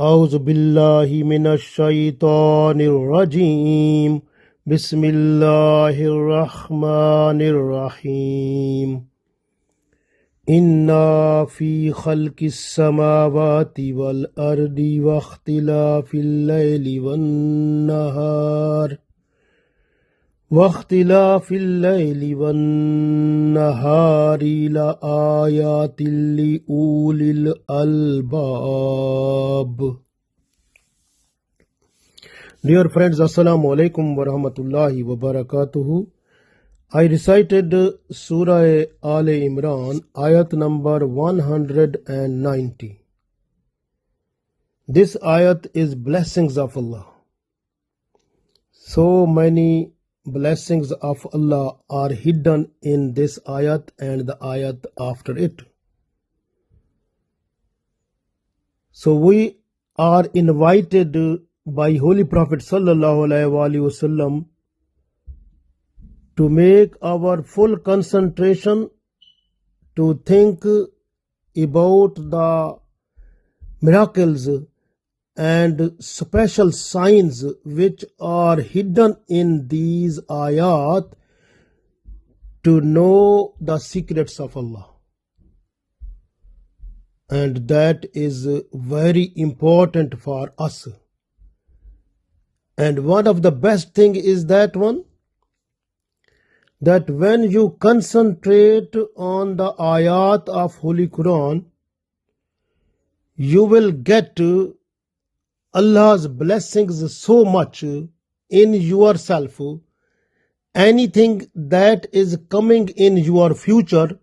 أعوذ بالله من الشيطان الرجيم بسم الله الرحمن الرحيم إنا في خلق السماوات والأرض واختلاف الليل والنهار لآيات لأولي الألباب. Dear friends, Assalamu alaikum wa rahmatullahi wa barakatuhu. I recited Surah Al-Imran, ayat number 190. This ayat is blessings of Allah. So many blessings of Allah are hidden in this ayat and the ayat after it. So we are invited by Holy Prophet sallallahu alaihi wasallam to make our full concentration to think about the miracles and special signs which are hidden in these ayat to know the secrets of Allah. And that is very important for us. And one of the best thing is that when you concentrate on the ayat of Holy Quran, you will get Allah's blessings so much in yourself. Anything that is coming in your future,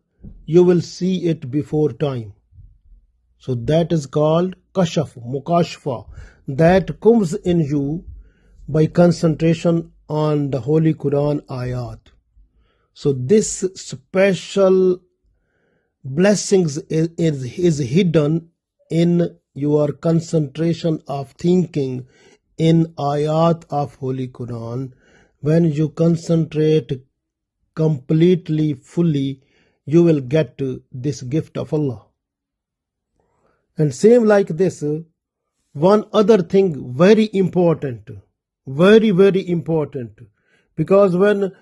you will see it before time. So that is called kashaf, mukashfa, that comes in you by concentration on the Holy Quran ayat. So this special blessings is hidden in your concentration of thinking in ayat of Holy Quran. When you concentrate completely, fully, you will get this gift of Allah. And same like this, one other thing very important, very, very important, because when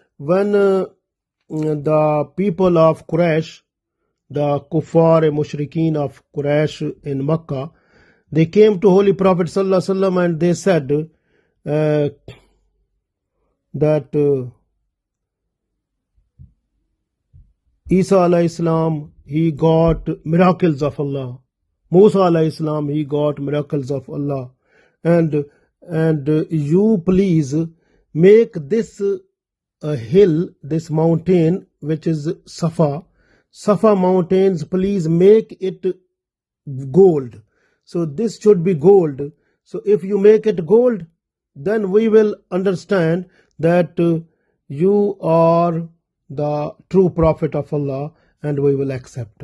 the people of Quraysh, the kuffar and mushrikeen of Quraysh in Makkah, they came to Holy Prophet sallallahu alaihi wasallam and they said that Isa alayhi salam, he got miracles of Allah. Musa alayhi salam, he got miracles of Allah. And you please make this hill, this mountain, which is Safa mountains, please make it gold. So this should be gold. So if you make it gold, then we will understand that you are the true prophet of Allah and we will accept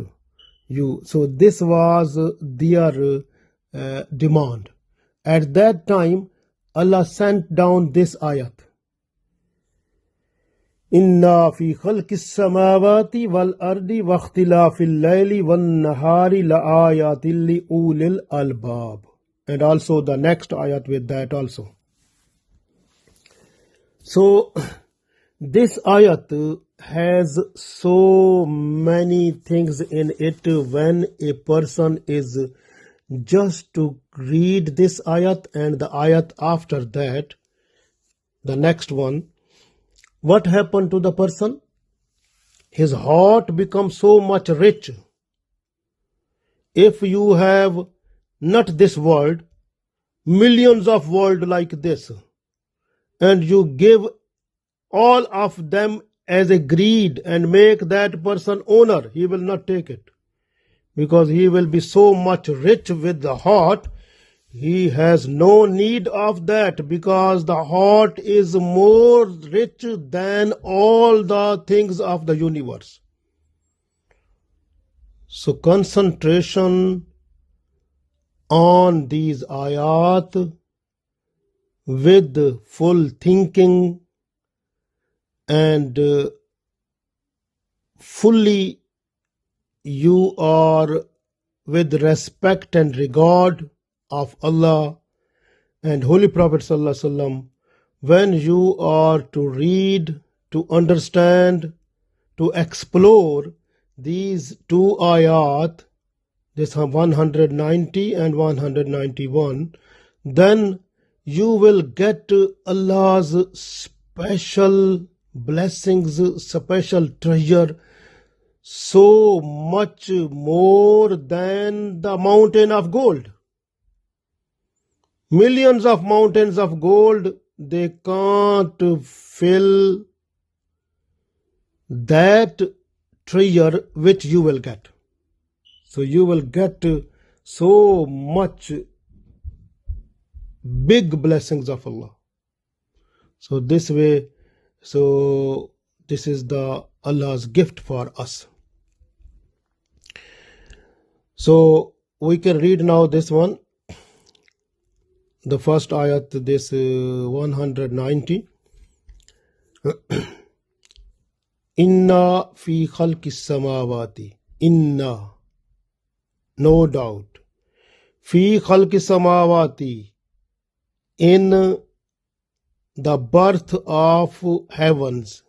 you. So this was their demand. At that time, Allah sent down this ayat. Inna fi khalqis samawati wal ardi wa ikhtilafil layli wan nahari la ayatin li ulil albab. And also the next ayat with that also. So this ayat has so many things in it. When a person is just to read this ayat and the ayat after that, the next one, what happened to the person? His heart becomes so much rich. If you have not this world, millions of world like this, and you give all of them as a greed and make that person owner, he will not take it. Because he will be so much rich with the heart, he has no need of that, because the heart is more rich than all the things of the universe. So concentration on these ayat with full thinking and fully you are with respect and regard of Allah and Holy Prophet Sallallahu Alaihi Wasallam, when you are to read, to understand, to explore these two ayat, this 190 and 191, then you will get Allah's special blessings, special treasure, so much more than the mountain of gold. Millions of mountains of gold, they can't fill that treasure which you will get. So you will get so much big blessings of Allah. So this way, so this is the Allah's gift for us. So we can read now this one. The first ayat, this 190. Inna fi khalqis samawati. Inna, no doubt. Fi khalqis samawati, in the birth of heavens,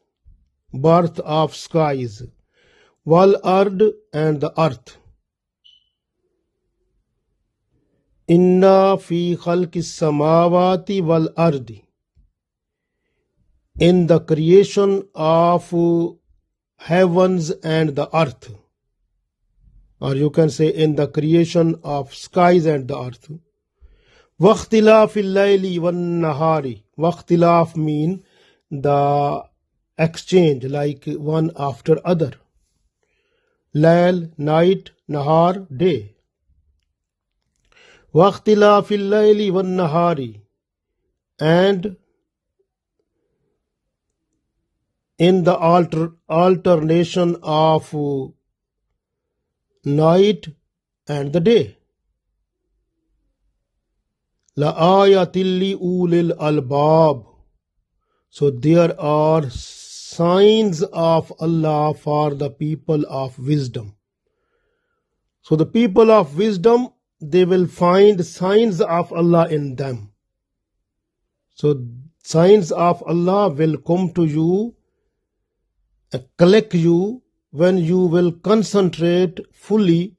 birth of skies, wal ard, and the earth. Inna fi khalqis samawati wal ardi, in the creation of heavens and the earth, or you can say in the creation of skies and the earth. Waqtilaf al-layli wan nahari. Waqtilaf mean the exchange, like one after other. Layl, night, nahar, day. Waqtilaf al-layli wan nahari, and in the alternation of night and the day. لَآيَةٍ لِأُولِي الْأَلْبَابِ. So there are signs of Allah for the people of wisdom. So the people of wisdom, they will find signs of Allah in them. So signs of Allah will come to you, collect you, when you will concentrate fully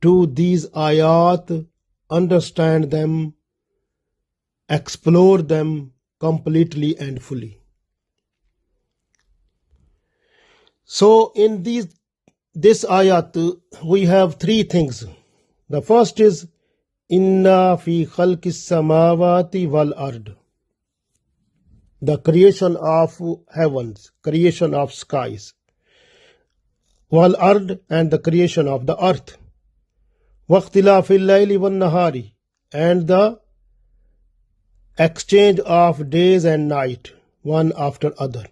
to these ayat, understand them, explore them completely and fully. So in this ayat, we have three things. The first is Inna fi khalqis samawati wal ard, the creation of heavens, creation of skies. Wal ard, and the creation of the earth. Waqtilaf al-layli wan nahari, and the exchange of days and night, one after other.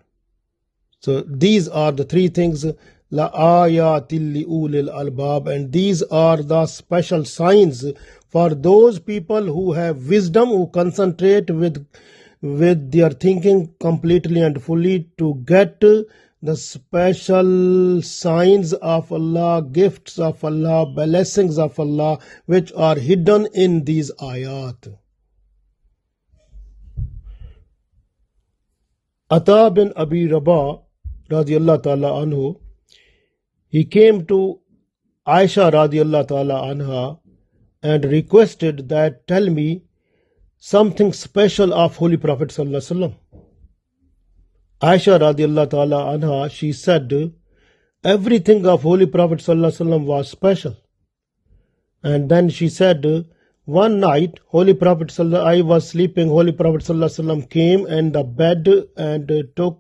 So these are the three things. La ayatil li ulil albab, and these are the special signs for those people who have wisdom, who concentrate with their thinking completely and fully to get the special signs of Allah, gifts of Allah, blessings of Allah, which are hidden in these ayat. Ata bin Abi Rabah radiyallahu ta'ala anhu, he came to Aisha radiyallahu ta'ala anha and requested that, tell me something special of Holy Prophet sallallahu alaihi wasallam. Aisha radiyallahu ta'ala anha, she said, everything of Holy Prophet sallallahu alaihi wasallam was special. And then she said, one night, Holy Prophet I was sleeping, Holy Prophet sallallahu alaihi wasallam came in the bed and took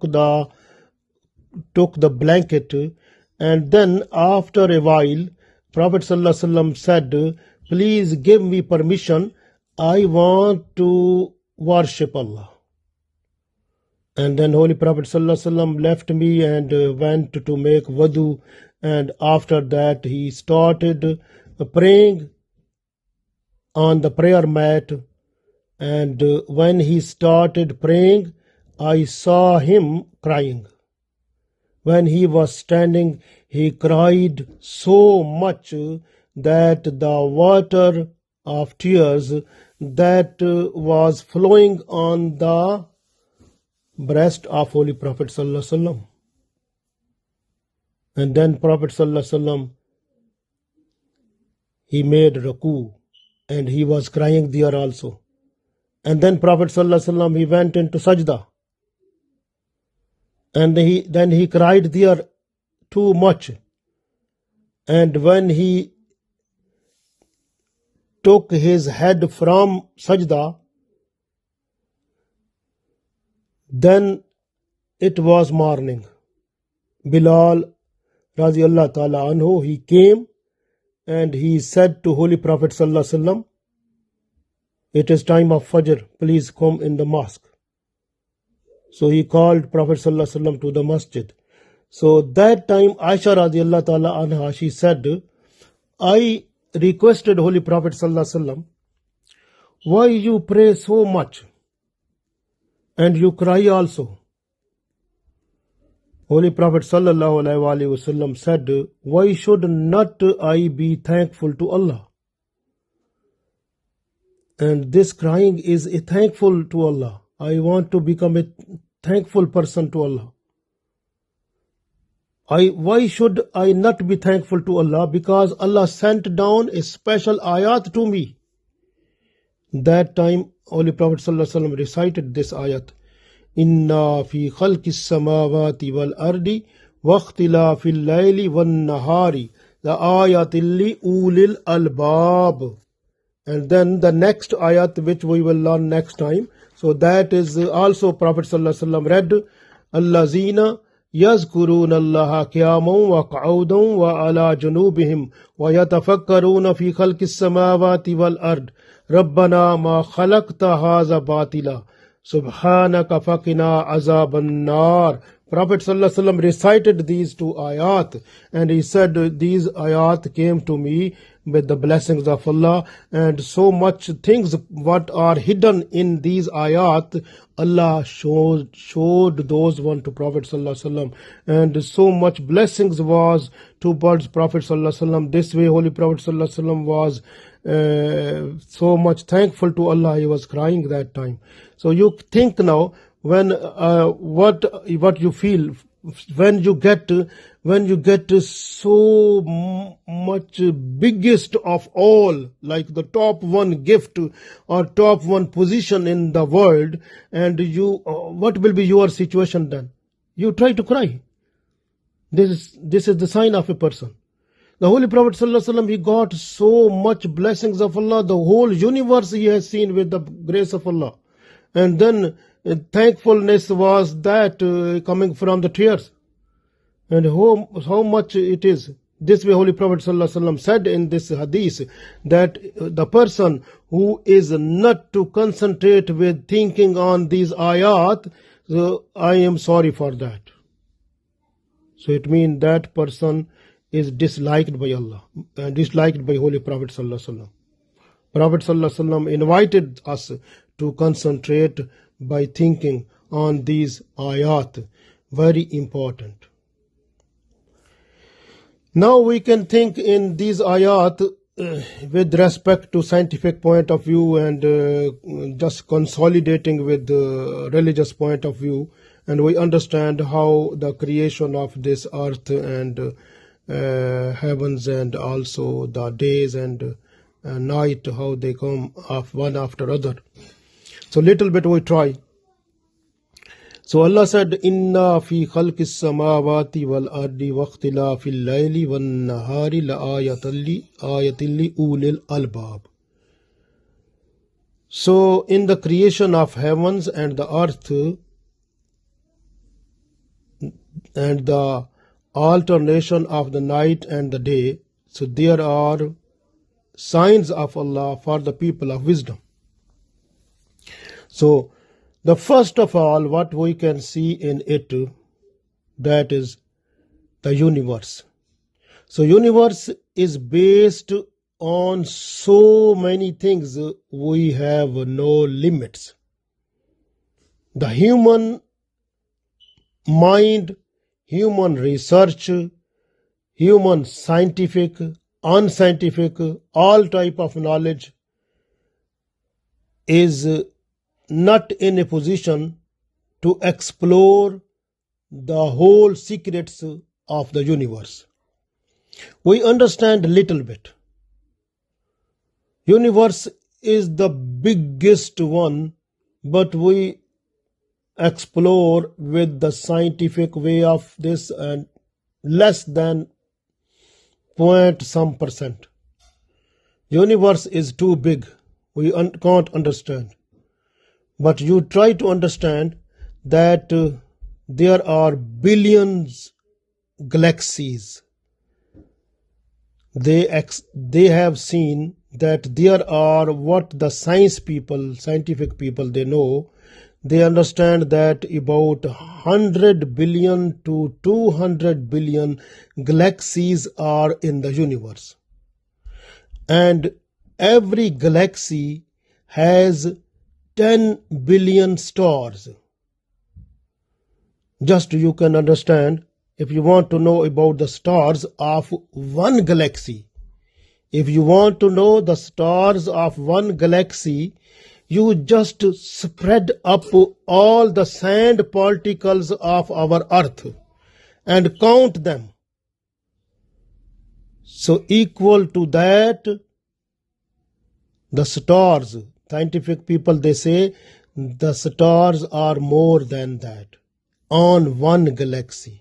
the blanket, and then after a while, Prophet sallallahu alaihi wasallam said, please give me permission, I want to worship Allah. And then Holy Prophet sallallahu alaihi wasallam left me and went to make wudu, and after that he started praying on the prayer mat, and when he started praying, I saw him crying. When he was standing, he cried so much that the water of tears that was flowing on the breast of Holy Prophet Sallallahu Alaihi Wasallam. And then Prophet Sallallahu Alaihi Wasallam, he made ruku and he was crying there also. And then Prophet Sallallahu Alaihi Wasallam, he went into sajda and then he cried there too much. And when he took his head from sajda, then it was morning. Bilal Radiallahu Ta'ala Anhu, he came and he said to Holy Prophet Sallallahu Alaihi Wasallam, it is time of Fajr, please come in the mosque. So he called Prophet Sallallahu Alaihi Wasallam to the masjid. So that time Aisha Radiallahu Ta'ala Anha, she said, I requested Holy Prophet Sallallahu Alaihi Wasallam, why you pray so much and you cry also? Holy Prophet Sallallahu Alaihi Wasallam said, why should not I be thankful to Allah? And this crying is a thankful to Allah. I want to become a thankful person to Allah. Why should I not be thankful to Allah? Because Allah sent down a special ayat to me. That time Holy Prophet Sallallahu Alaihi Wasallam recited this ayat. Inna fi khalqis samawati wal ardi waqtilafil layli wan nahari la ayatil li ulil albab. And then the next ayat which we will learn next time. So that is also Prophet Sallallahu Alaihi Wasallam read, Allazina yazkuruna Allaha qiyaman wa qu'udan wa ala junubihim wa yatafakkaruna fi khalqis samawati wal ard. Rabbana ma khalaqta haza batila. Subhanaka faqina azaban nar. Prophet Sallallahu Alaihi Wasallam recited these two ayat and he said, these ayat came to me with the blessings of Allah, and so much things what are hidden in these ayat, Allah showed those one to Prophet Sallallahu Alaihi Wasallam, and so much blessings was towards Prophet Sallallahu Alaihi Wasallam. This way Holy Prophet Sallallahu Alaihi Wasallam was so much thankful to Allah, he was crying that time. So you think now, when what you feel when you get so much biggest of all, like the top one gift or top one position in the world, and you what will be your situation then? You try to cry. This is the sign of a person. The Holy Prophet Sallallahu Alaihi Wasallam, he got so much blessings of Allah. The whole universe he has seen with the grace of Allah. And then thankfulness was that coming from the tears. And how much it is. This way Holy Prophet Sallallahu Alaihi Wasallam said in this hadith that the person who is not to concentrate with thinking on these ayat, so I am sorry for that. So it means that person is disliked by Allah, disliked by Holy Prophet Sallallahu Alaihi Wasallam. Prophet Sallallahu Alaihi Wasallam invited us to concentrate by thinking on these ayat. Very important. Now we can think in these ayat with respect to scientific point of view and just consolidating with the religious point of view, and we understand how the creation of this earth and heavens and also the days and night, how they come off one after other. So little bit we try. So Allah said, Inna fi khalqis samawati wal ardi waqtilafil layli wan nahari la ayatil li ulil albab. So in the creation of heavens and the earth and the alternation of the night and the day, so there are signs of Allah for the people of wisdom. So the first of all, what we can see in it, that is the universe. So universe is based on so many things, we have no limits. The human mind, human research, human scientific, unscientific, all type of knowledge is not in a position to explore the whole secrets of the universe. We understand a little bit. Universe is the biggest one, but we explore with the scientific way of this and less than point some percent. Universe is too big. We can't understand. But you try to understand that there are billions galaxies. They have seen that there are what the scientific people, they know. They understand that about 100 billion to 200 billion galaxies are in the universe. And every galaxy has 10 billion stars. Just you can understand, if you want to know about the stars of one galaxy, if you want to know the stars of one galaxy, you just spread up all the sand particles of our earth and count them. So equal to that, the stars, scientific people, they say the stars are more than that on one galaxy.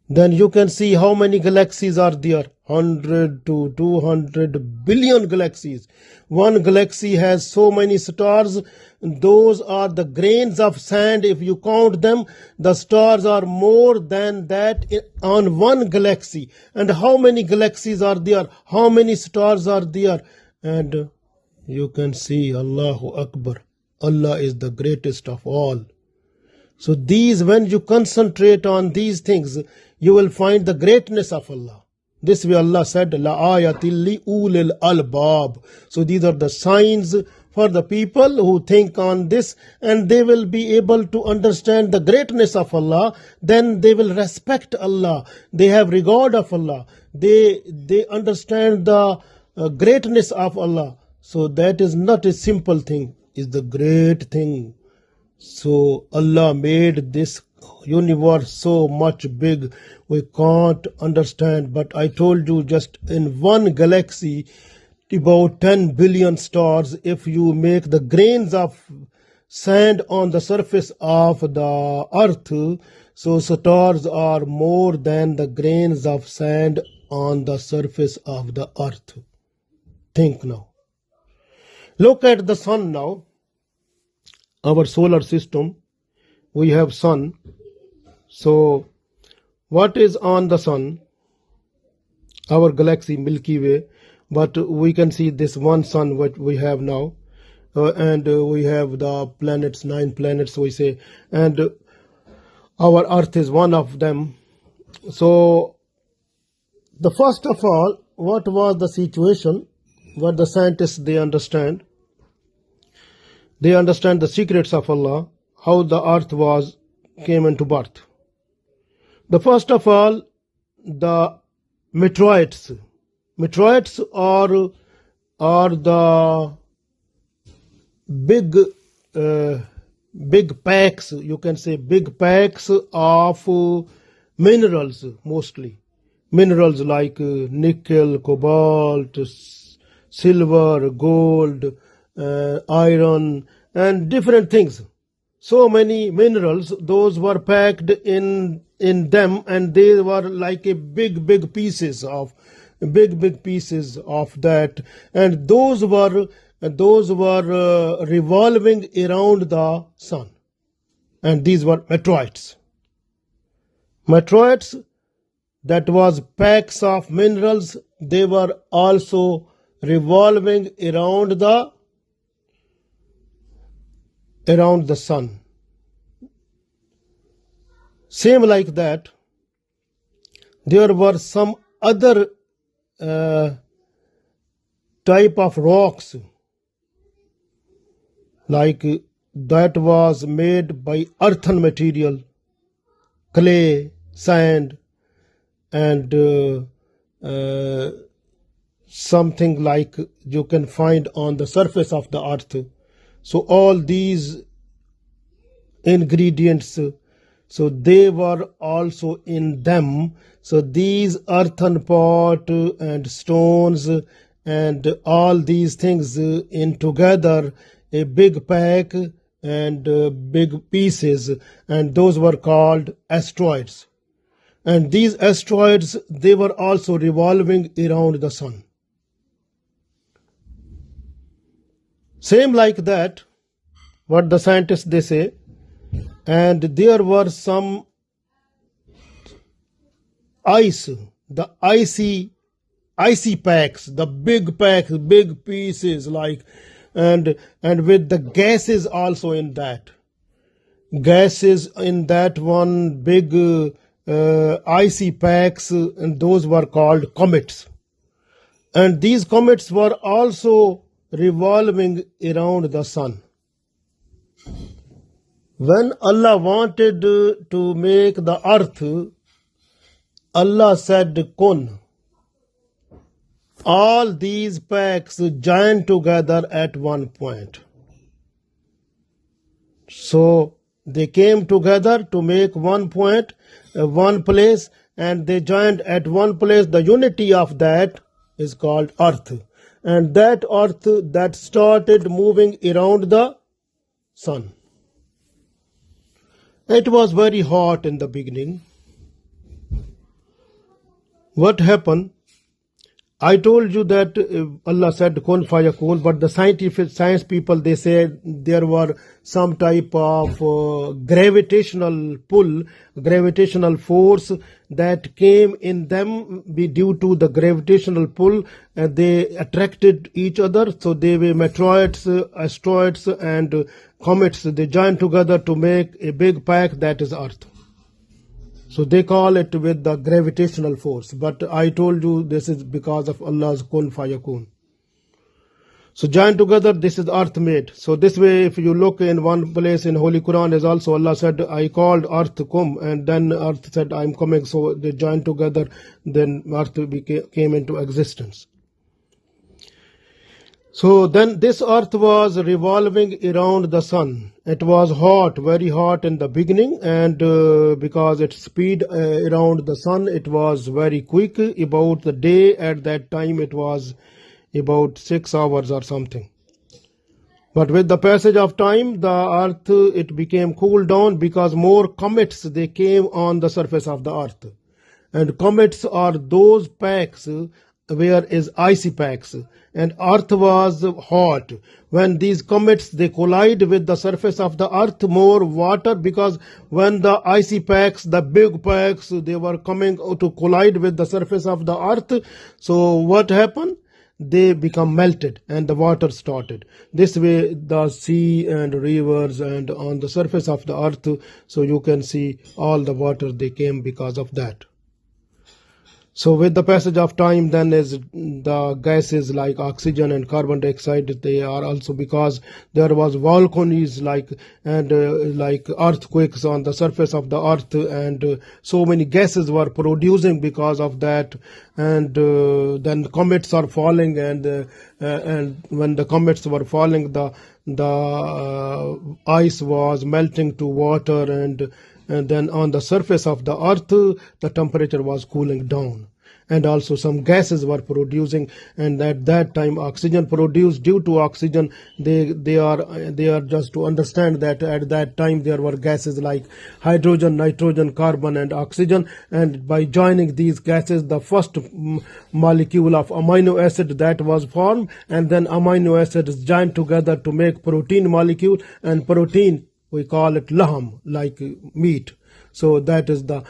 Then you can see how many galaxies are there. 100 to 200 billion galaxies. One galaxy has so many stars. Those are the grains of sand. If you count them, the stars are more than that on one galaxy. And how many galaxies are there? How many stars are there? And you can see, Allahu Akbar, Allah is the greatest of all. So these, when you concentrate on these things, you will find the greatness of Allah. This way Allah said, La ayatil li ulil albab. So these are the signs for the people who think on this, and they will be able to understand the greatness of Allah. Then they will respect Allah. They have regard of Allah. They understand the greatness of Allah. So that is not a simple thing, it's the great thing. So Allah made this universe so much big, we can't understand. But I told you, just in one galaxy, about 10 billion stars. If you make the grains of sand on the surface of the earth, so stars are more than the grains of sand on the surface of the earth. Think now. Look at the sun now. Our solar system, we have sun. So what is on the sun? Our galaxy, Milky Way. But we can see this one sun what we have now. And we have the planets, 9 planets we say. And our earth is one of them. So the first of all, what was the situation? What the scientists, they understand. They understand the secrets of Allah, how the earth came into birth. The first of all, the meteorites. Meteorites are the big packs, you can say big packs of minerals, mostly. Minerals like nickel, cobalt, silver, gold, iron, and different things. So many minerals, those were packed in them, and they were like a big pieces of that, and those were revolving around the sun, and these were meteorites. Meteorites, that was packs of minerals, they were also revolving around the sun. Same like that, there were some other type of rocks, like that was made by earthen material, clay, sand, and something like you can find on the surface of the earth. So all these ingredients, so they were also in them. So these earthen pot and stones and all these things in together, a big pack and big pieces, and those were called asteroids. And these asteroids, they were also revolving around the sun. Same like that, what the scientists they say, and there were some ice, the icy packs, the big packs, big pieces, like, and with the gases also in that. Gases in that one big icy packs, and those were called comets. And these comets were also revolving around the sun. When Allah wanted to make the earth, Allah said, Kun. All these packs joined together at one point. So they came together to make one point, one place, and they joined at one place. The unity of that is called earth. And that earth that started moving around the sun. It was very hot in the beginning. What happened? I told you that Allah said kun fayakun, but the science people, they say there were some type of gravitational pull, gravitational force that came in them due to the gravitational pull, and they attracted each other. So they were meteoroids, asteroids, and comets. They joined together to make a big pack that is Earth. So they call it with the gravitational force. But I told you this is because of Allah's kun fayakun. So joined together, this is earth made. So this way, if you look in one place in Holy Quran, is also Allah said, I called earth kum, and then earth said, I'm coming. So they joined together, then earth came into existence. So then this earth was revolving around the sun. It was hot, very hot in the beginning, and because its speed around the sun, it was very quick. About the day at that time, it was about 6 hours or something. But with the passage of time, the earth, it became cooled down because more comets, they came on the surface of the earth. And comets are those packs where is icy packs, and earth was hot. When these comets, they collide with the surface of the earth, more water, because when the icy packs, the big packs, they were coming to collide with the surface of the earth, so what happened? They become melted and the water started. This way the sea and rivers and on the surface of the earth, so you can see all the water, they came because of that. So with the passage of time, then is the gases like oxygen and carbon dioxide, they are also because there was volcanoes like earthquakes on the surface of the earth, and so many gases were producing because of that. And then comets are falling, and when the comets were falling, the ice was melting to water, and then on the surface of the earth, the temperature was cooling down. And also some gases were producing, and at that time oxygen produced. Due to oxygen, they are just to understand that at that time there were gases like hydrogen, nitrogen, carbon, and oxygen. And by joining these gases, the first molecule of amino acid that was formed, and then amino acids joined together to make protein molecule, and protein, we call it laham, like meat. So that is the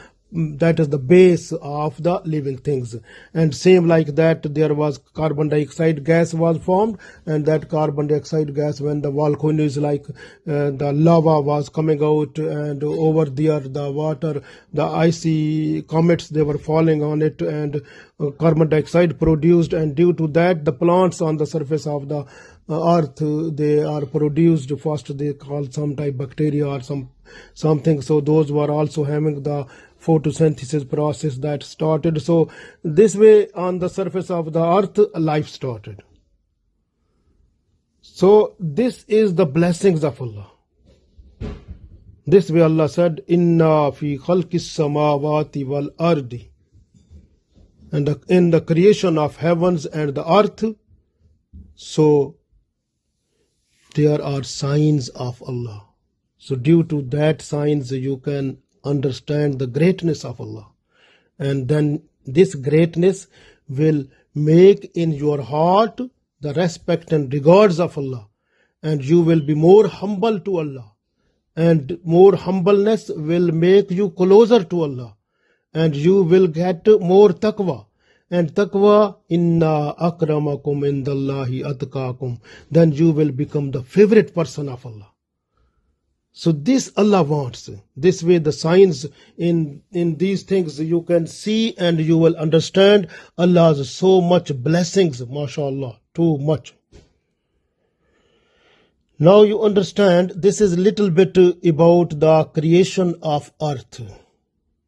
base of the living things. And same like that, there was carbon dioxide gas was formed, and that carbon dioxide gas, when the volcanoes like the lava was coming out, and over there the water, the icy comets, they were falling on it, and carbon dioxide produced, and due to that the plants on the surface of the earth, they are produced first, they call some type bacteria or something. So those were also having the photosynthesis process that started. So this way on the surface of the earth, life started. So this is the blessings of Allah. This way Allah said, Inna fi khalqis samawati wal ardi. And in the creation of heavens and the earth, so there are signs of Allah. So due to that signs, you can understand the greatness of Allah. And then this greatness will make in your heart the respect and regards of Allah. And you will be more humble to Allah. And more humbleness will make you closer to Allah. And you will get more taqwa. And taqwa, inna akramakum indallahi atqakum. Then you will become the favorite person of Allah. So this Allah wants. This way the signs in these things you can see and you will understand Allah's so much blessings, mashallah, too much. Now you understand this is little bit about the creation of earth.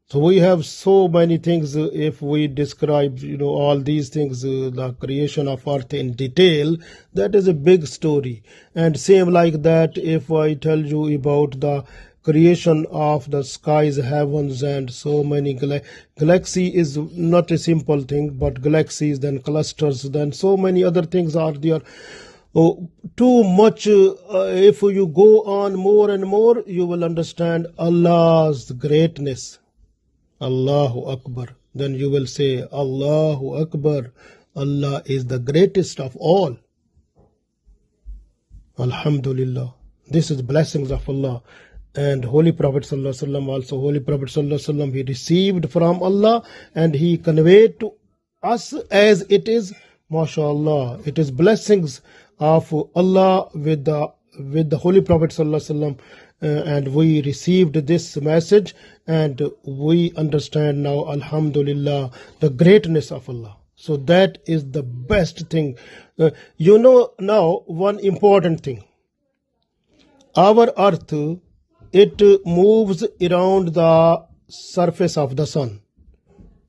So we have so many things if we describe, all these things, the creation of earth in detail, that is a big story. And same like that, if I tell you about the creation of the skies, heavens, and so many galaxy is not a simple thing, but galaxies, then clusters, then so many other things are there. Too much, if you go on more and more, you will understand Allah's greatness. Allahu Akbar. Then you will say, Allahu Akbar. Allah is the greatest of all. Alhamdulillah. This is blessings of Allah. And Holy Prophet Sallallahu Alaihi Wasallam also, Holy Prophet Sallallahu Alaihi Wasallam, he received from Allah and he conveyed to us as it is, mashallah. It is blessings of Allah with the Holy Prophet Sallallahu Alaihi Wasallam. And we received this message and we understand now, alhamdulillah, the greatness of Allah. So that is the best thing. Now one important thing. Our earth, it moves around the surface of the sun,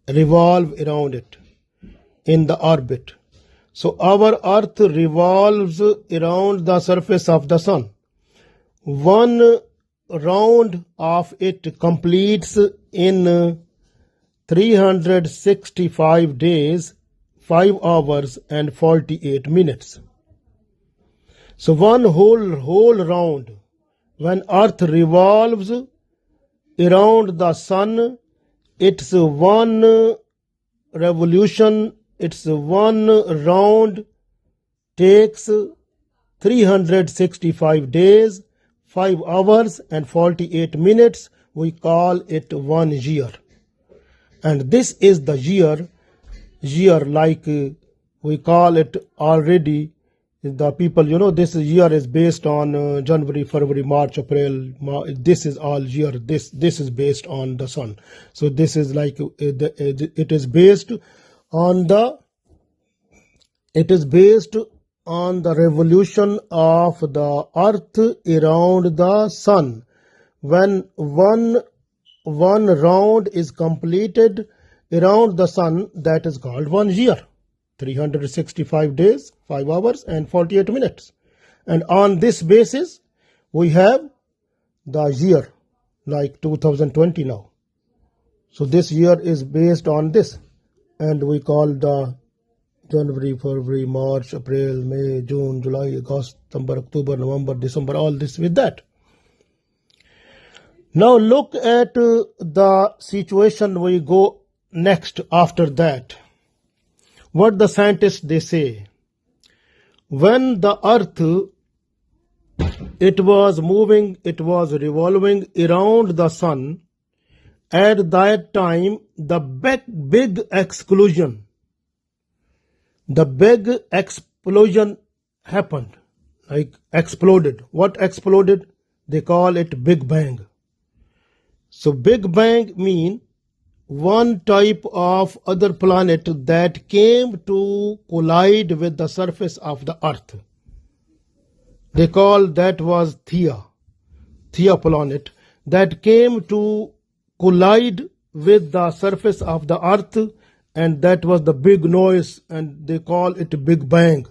revolve around it in the orbit. So our earth revolves around the surface of the sun. One round of it completes in 365 days, 5 hours and 48 minutes. So one whole round, when earth revolves around the sun, it's one revolution, it's one round takes 365 days, 5 hours and 48 minutes. We call it 1 year. And this is the year like we call it already. The people, this year is based on January, February, March, April. This is all year. This is based on the sun. So this is like it is based on the revolution of the earth around the sun. When one round is completed around the sun, that is called 1 year. 365 days, 5 hours and 48 minutes. And on this basis, we have the year, like 2020 now. So this year is based on this. And we call the January, February, March, April, May, June, July, August, September, October, November, December, all this with that. Now look at the situation we go next after that. What the scientists they say. When the earth, it was moving, it was revolving around the sun, at that time the big explosion happened, like exploded. What exploded? They call it Big Bang. So Big Bang mean one type of other planet that came to collide with the surface of the earth. They call that was Thea planet that came to collide with the surface of the earth, and that was the big noise, and they call it Big Bang.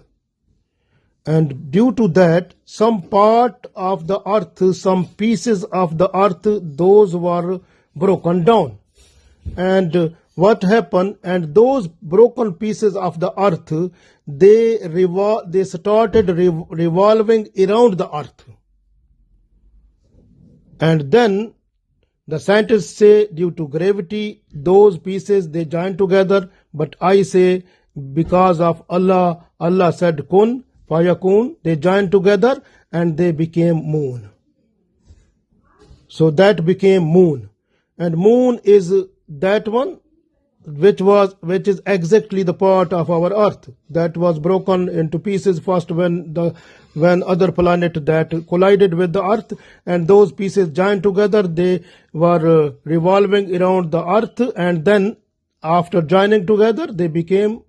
And due to that, some part of the earth, some pieces of the earth, those were broken down. And what happened? And those broken pieces of the earth, they started revolving around the earth. And then the scientists say due to gravity, those pieces, they join together. But I say because of Allah, Allah said kun fayakun, they joined together and they became moon. So that became moon. And moon is that one which is exactly the part of our earth that was broken into pieces first when other planet that collided with the earth, and those pieces joined together, they were revolving around the earth, and then after joining together they became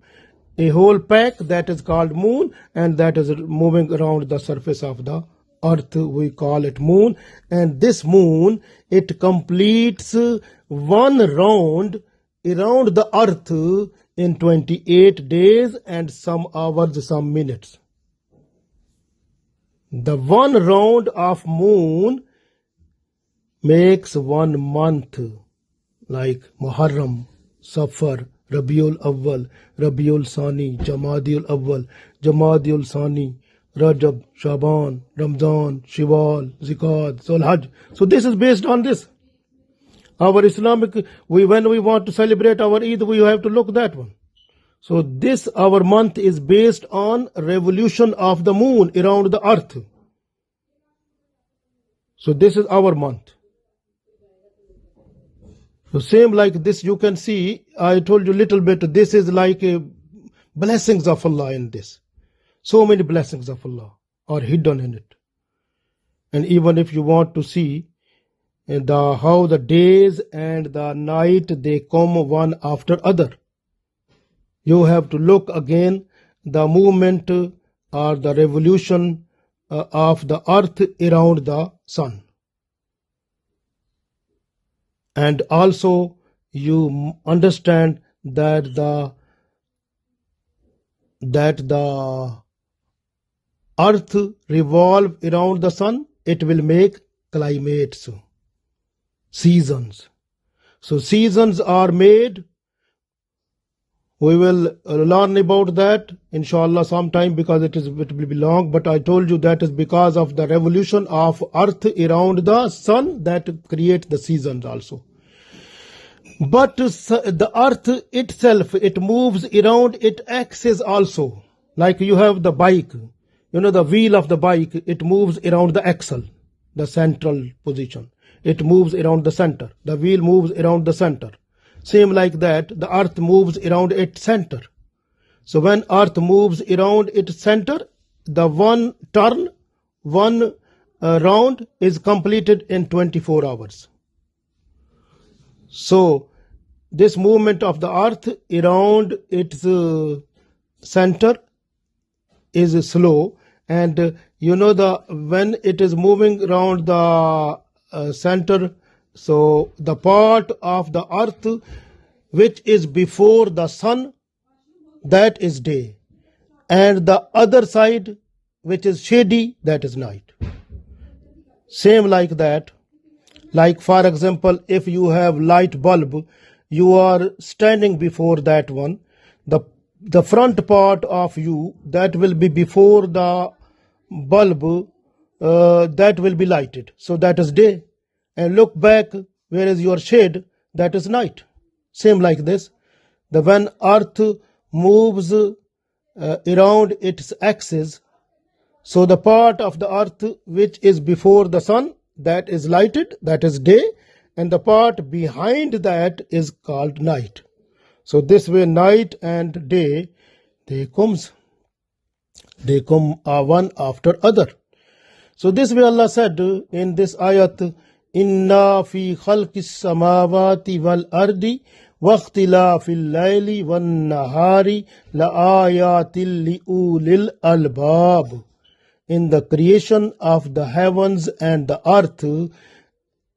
a whole pack that is called moon, and that is moving around the surface of the earth. We call it moon. And this moon, it completes one round around the earth in 28 days and some hours, some minutes. The one round of moon makes 1 month, like Muharram, Safar, Rabiul Awwal, Rabiul Sani, Jamadiul Awwal, Jamadiul Sani, Rajab, Shaban, Ramzan, Shawwal, Zikat, Zulhajj. So this is based on this. Our Islamic, when we want to celebrate our Eid, we have to look that one. So this, our month is based on revolution of the moon around the earth. So this is our month. So same like this, you can see, I told you a little bit, this is like blessings of Allah in this. So many blessings of Allah are hidden in it. And even if you want to see how the days and the night, they come one after other, you have to look again the movement or the revolution of the earth around the sun. And also you understand that the earth revolve around the sun, it will make climates, seasons. So seasons are made. We will learn about that inshallah sometime, because it will be long, but I told you that is because of the revolution of earth around the sun that create the seasons also. But the earth itself, it moves around its axis also. Like you have the bike, the wheel of the bike, it moves around the axle, the central position. It moves around the center. The wheel moves around the center. Same like that, the earth moves around its center. So when earth moves around its center, the one turn, one round is completed in 24 hours. So this movement of the earth around its center is slow, and when it is moving around the center, so the part of the earth which is before the sun, that is day, and the other side which is shady, that is night. Same like that. Like for example, if you have light bulb, you are standing before that one, the front part of you, that will be before the bulb, that will be lighted, so that is day. And look back, where is your shade, that is night. Same like this, when earth moves around its axis, so the part of the earth which is before the sun, that is lighted, that is day, and the part behind that is called night. So this way night and day, they come one after other. So this way Allah said in this ayat, Inna fi khalqis samawati wal ardi waqtilafil layli wan nahari la ayatil li ulil albab. In the creation of the heavens and the earth,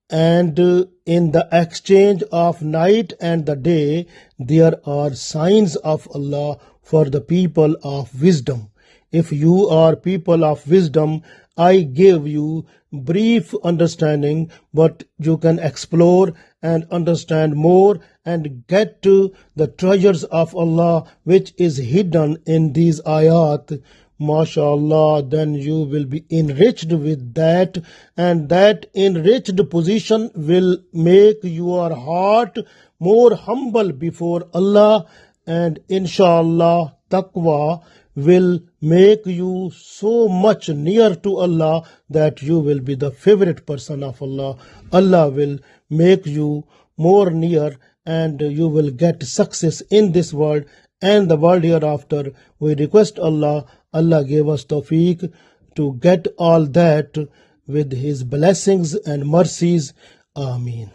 And in the exchange of night and the day, there are signs of Allah for the people of wisdom. If you are people of wisdom, I give you brief understanding, but you can explore and understand more and get to the treasures of Allah which is hidden in these ayat. MashaAllah, then you will be enriched with that, and that enriched position will make your heart more humble before Allah, and inshallah taqwa will make you so much near to Allah that you will be the favorite person of Allah. Allah will make you more near, and you will get success in this world and the world hereafter. We request Allah gave us tawfiq to get all that with His blessings and mercies. Ameen.